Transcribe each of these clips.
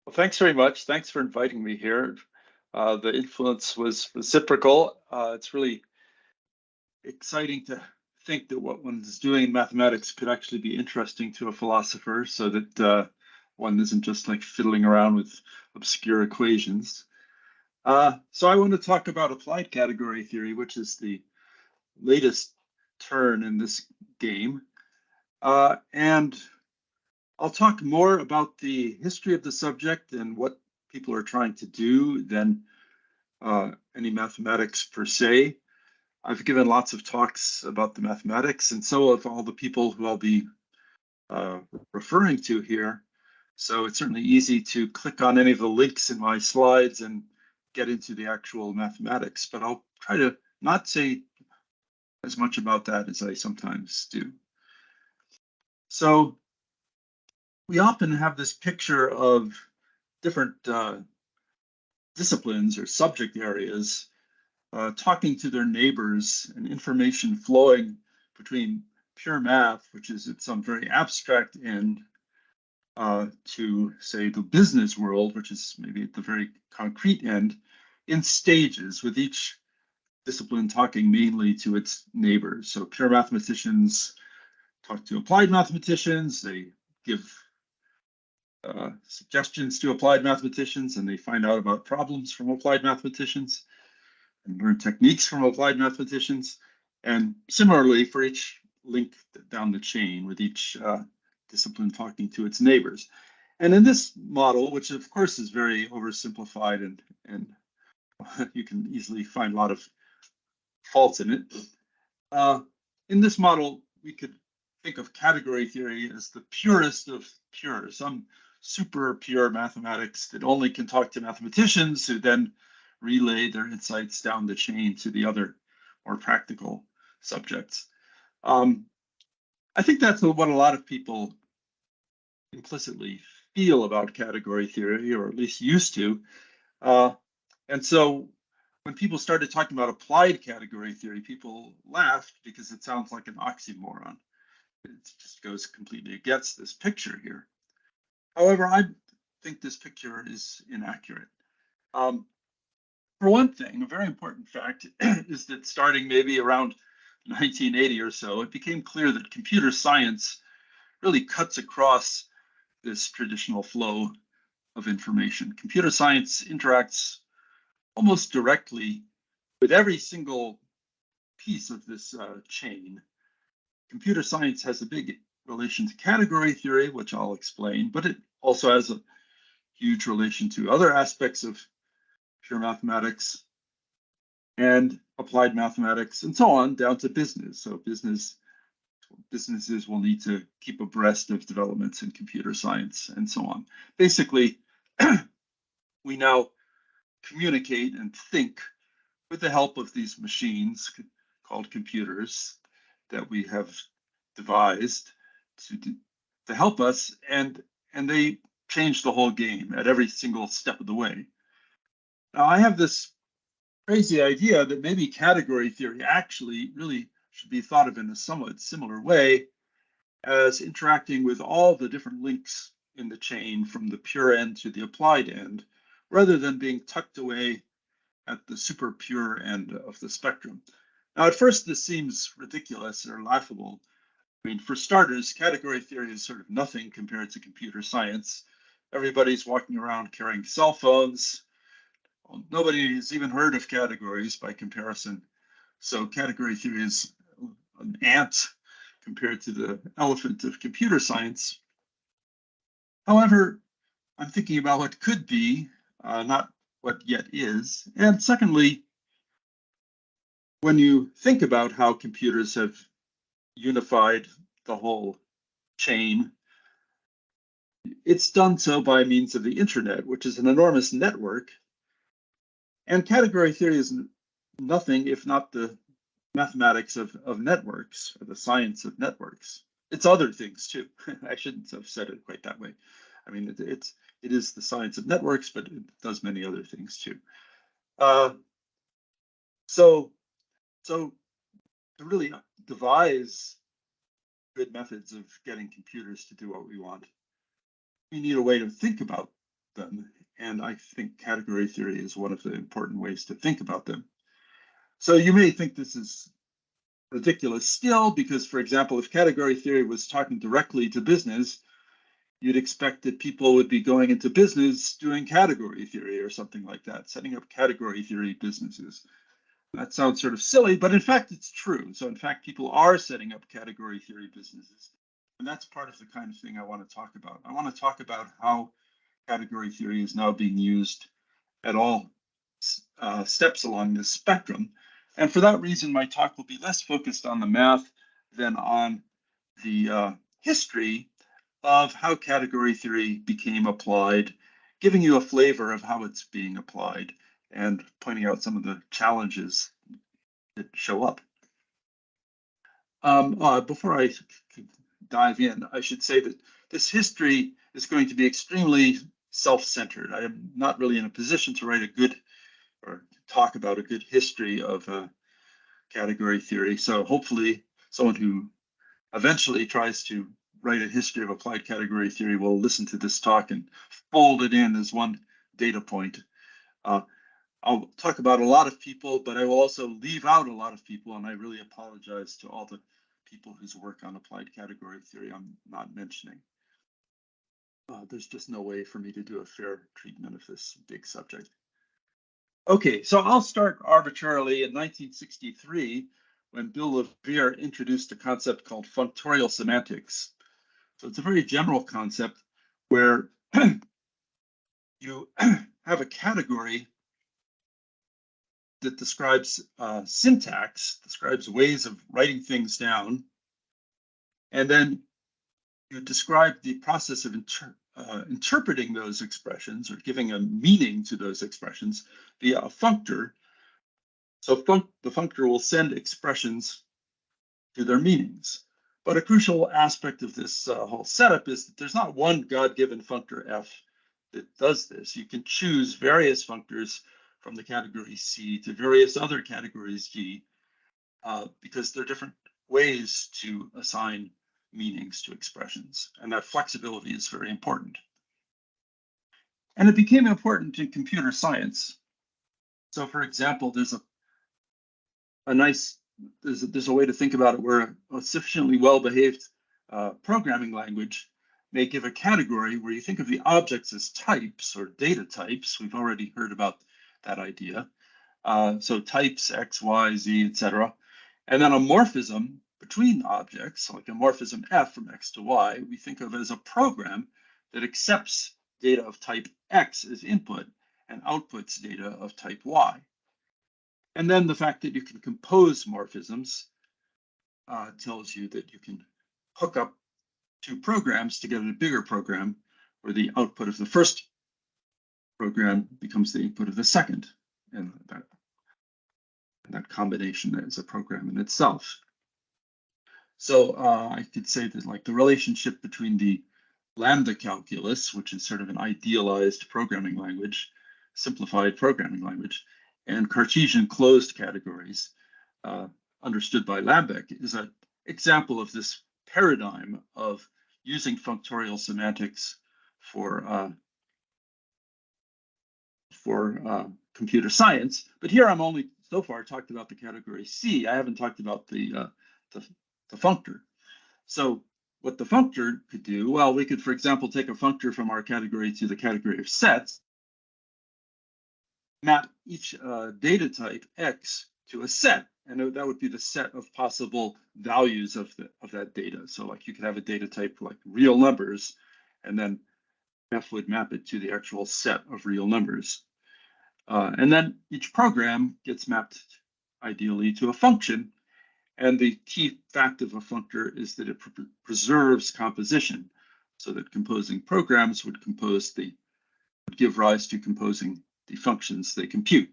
Well, thanks very much. Thanks for inviting me here. The influence was reciprocal. It's really exciting to think that what one's doing in mathematics could actually be interesting to a philosopher so that one isn't just like fiddling around with obscure equations. So I want to talk about applied category theory, which is the latest turn in this game. And I'll talk more about the history of the subject and what people are trying to do than any mathematics per se. I've given lots of talks about the mathematics, and so have all the people who I'll be uh, referring to here. So it's certainly easy to click on any of the links in my slides and get into the actual mathematics, but I'll try to not say as much about that as I sometimes do. So we often have this picture of different disciplines or subject areas talking to their neighbors and information flowing between pure math, which is at some very abstract end, to say the business world, which is maybe at the very concrete end, in stages, with each discipline talking mainly to its neighbors. So pure mathematicians talk to applied mathematicians, they give suggestions to applied mathematicians, and they find out about problems from applied mathematicians and learn techniques from applied mathematicians. And similarly for each link down the chain, with each discipline talking to its neighbors. And in this model, which of course is very oversimplified and you can easily find a lot of faults in it, in this model, we could think of category theory as the purest of pure, some super pure mathematics that only can talk to mathematicians who then relay their insights down the chain to the other more practical subjects. I think that's what a lot of people implicitly feel about category theory, or at least used to. And so when people started talking about applied category theory, people laughed because it sounds like an oxymoron. It just goes completely against this picture here. However, I think this picture is inaccurate. For one thing, a very important fact is that starting maybe around 1980 or so, it became clear that computer science really cuts across this traditional flow of information. Computer science interacts almost directly with every single piece of this chain. Computer science has a big relation to category theory, which I'll explain, but it also has a huge relation to other aspects of pure mathematics and applied mathematics and so on, down to business. So businesses will need to keep abreast of developments in computer science and so on. Basically, we now communicate and think with the help of these machines called computers that we have devised to help us, and they change the whole game at every single step of the way. Now, I have this crazy idea that maybe category theory actually really should be thought of in a somewhat similar way, as interacting with all the different links in the chain from the pure end to the applied end, rather than being tucked away at the super pure end of the spectrum. Now, at first, this seems ridiculous or laughable. I mean, for starters, category theory is sort of nothing compared to computer science. Everybody's walking around carrying cell phones. Well, nobody has even heard of categories by comparison. So category theory is an ant compared to the elephant of computer science. However, I'm thinking about what could be, not what yet is. And secondly, when you think about how computers have unified the whole chain, it's done so by means of the internet, which is an enormous network. And category theory is nothing if not the mathematics of networks, or the science of networks. It's other things too. I shouldn't have said it quite that way. I mean, it is the science of networks, but it does many other things too. So to really devise good methods of getting computers to do what we want, we need a way to think about them and I think category theory is one of the important ways to think about them. So you may think this is ridiculous still, because, for example, if category theory was talking directly to business, you'd expect that people would be going into business doing category theory or something like that, setting up category theory businesses. That sounds sort of silly, but in fact, it's true. So in fact, people are setting up category theory businesses. And that's part of the kind of thing I want to talk about. I want to talk about how category theory is now being used at all steps along this spectrum. And for that reason, my talk will be less focused on the math than on the history of how category theory became applied, giving you a flavor of how it's being applied and pointing out some of the challenges that show up. Before I dive in, I should say that this history is going to be extremely self-centered. I am not really in a position to write a good or talk about a good history of category theory. So hopefully someone who eventually tries to write a history of applied category theory will listen to this talk and fold it in as one data point. I'll talk about a lot of people, but I will also leave out a lot of people, and I really apologize to all the people whose work on applied category theory I'm not mentioning. There's just no way for me to do a fair treatment of this big subject. Okay, so I'll start arbitrarily in 1963 when Bill Levere introduced a concept called functorial semantics. So it's a very general concept where you have a category that describes syntax, describes ways of writing things down, and then you describe the process of interpreting those expressions or giving a meaning to those expressions via a functor. So the functor will send expressions to their meanings. But a crucial aspect of this whole setup is that there's not one God-given functor F that does this. You can choose various functors from the category C to various other categories G, because there are different ways to assign meanings to expressions, and that flexibility is very important. And it became important in computer science. So for example, there's a way to think about it where a sufficiently well-behaved programming language may give a category where you think of the objects as types or data types. We've already heard about that idea. So types X, Y, Z, etc. And then a morphism between objects, like a morphism F from X to Y, we think of as a program that accepts data of type X as input and outputs data of type Y. And then the fact that you can compose morphisms tells you that you can hook up two programs to get a bigger program where the output of the first program becomes the input of the second. And that combination is a program in itself. So I could say that like the relationship between the lambda calculus, which is sort of an idealized programming language, simplified programming language, and Cartesian closed categories, understood by Lambeck, is an example of this paradigm of using functorial semantics for computer science. But here I'm only so far talked about the category C. I haven't talked about the functor. So what the functor could do, well, we could, for example, take a functor from our category to the category of sets, map each data type X to a set, and that would be the set of possible values of that data. So like you could have a data type like real numbers, and then F would map it to the actual set of real numbers. And then each program gets mapped ideally to a function. And the key fact of a functor is that it preserves composition, so that composing programs would give rise to composing the functions they compute.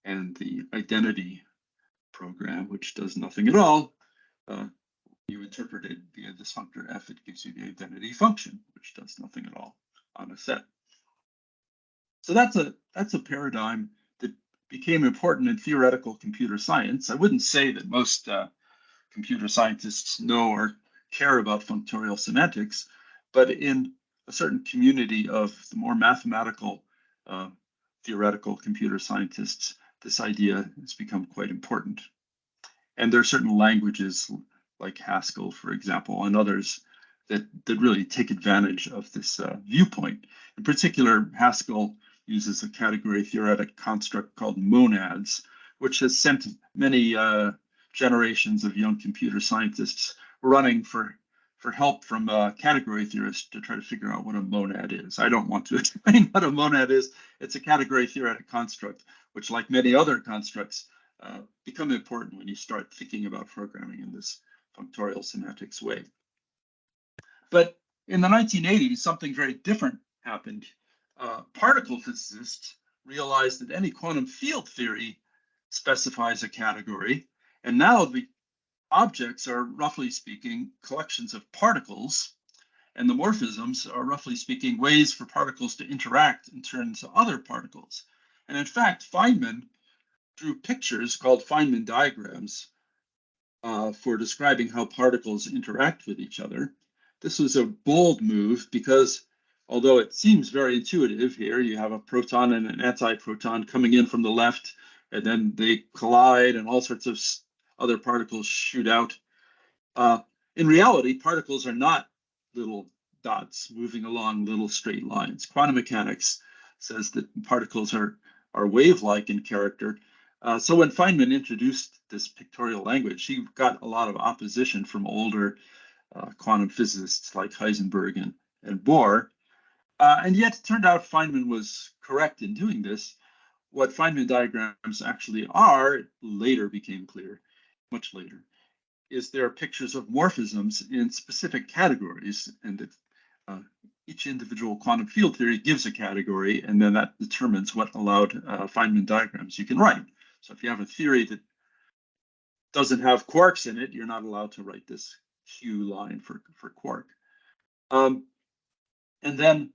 And the identity program, which does nothing at all, you interpret it via this functor F, it gives you the identity function, which does nothing at all on a set. So that's a paradigm that became important in theoretical computer science. I wouldn't say that most computer scientists know or care about functorial semantics, but in a certain community of the more mathematical theoretical computer scientists, this idea has become quite important. And there are certain languages like Haskell, for example, and others that really take advantage of this viewpoint. In particular, Haskell uses a category theoretic construct called monads, which has sent many generations of young computer scientists running for help from category theorists to try to figure out what a monad is. I don't want to explain what a monad is. It's a category theoretic construct, which, like many other constructs, become important when you start thinking about programming in this functorial semantics way. But in the 1980s, something very different happened. Particle physicists realized that any quantum field theory specifies a category, and now the objects are, roughly speaking, collections of particles, and the morphisms are, roughly speaking, ways for particles to interact in terms of other particles. And in fact, Feynman drew pictures called Feynman diagrams for describing how particles interact with each other. This was a bold move because, although it seems very intuitive here, you have a proton and an antiproton coming in from the left, and then they collide and all sorts of other particles shoot out. In reality, particles are not little dots moving along little straight lines. Quantum mechanics says that particles are wave-like in character. So when Feynman introduced this pictorial language, he got a lot of opposition from older quantum physicists like Heisenberg and Bohr. And yet it turned out Feynman was correct in doing this. What Feynman diagrams actually are, later became clear, much later, is there are pictures of morphisms in specific categories, and that each individual quantum field theory gives a category, and then that determines what allowed Feynman diagrams you can write. So if you have a theory that doesn't have quarks in it, you're not allowed to write this Q line for quark. And then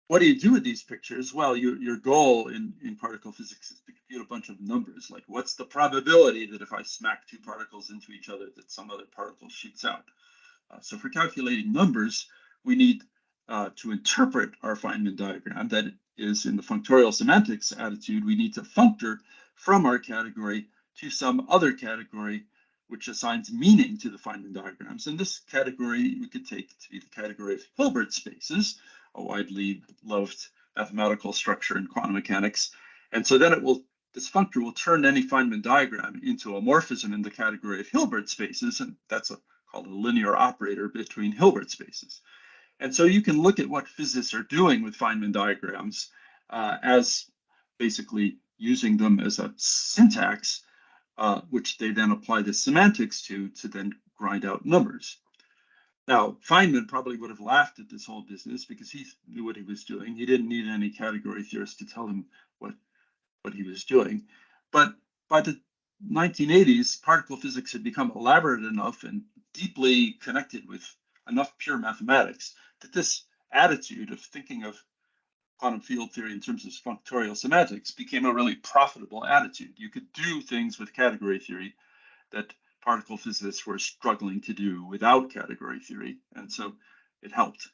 what do you do with these pictures? Well, your goal in particle physics is to compute a bunch of numbers, like what's the probability that if I smack two particles into each other that some other particle shoots out. So for calculating numbers, we need to interpret our Feynman diagram. That is, in the functorial semantics attitude, we need to functor from our category to some other category which assigns meaning to the Feynman diagrams. And this category we could take to be the category of Hilbert spaces, a widely loved mathematical structure in quantum mechanics. And so then this functor will turn any Feynman diagram into a morphism in the category of Hilbert spaces, and that's called a linear operator between Hilbert spaces. And so you can look at what physicists are doing with Feynman diagrams as basically using them as a syntax, which they then apply the semantics to then grind out numbers. Now, Feynman probably would have laughed at this whole business because he knew what he was doing. He didn't need any category theorists to tell him what he was doing. But by the 1980s, particle physics had become elaborate enough and deeply connected with enough pure mathematics that this attitude of thinking of quantum field theory in terms of functorial semantics became a really profitable attitude. You could do things with category theory that particle physicists were struggling to do without category theory, and so it helped.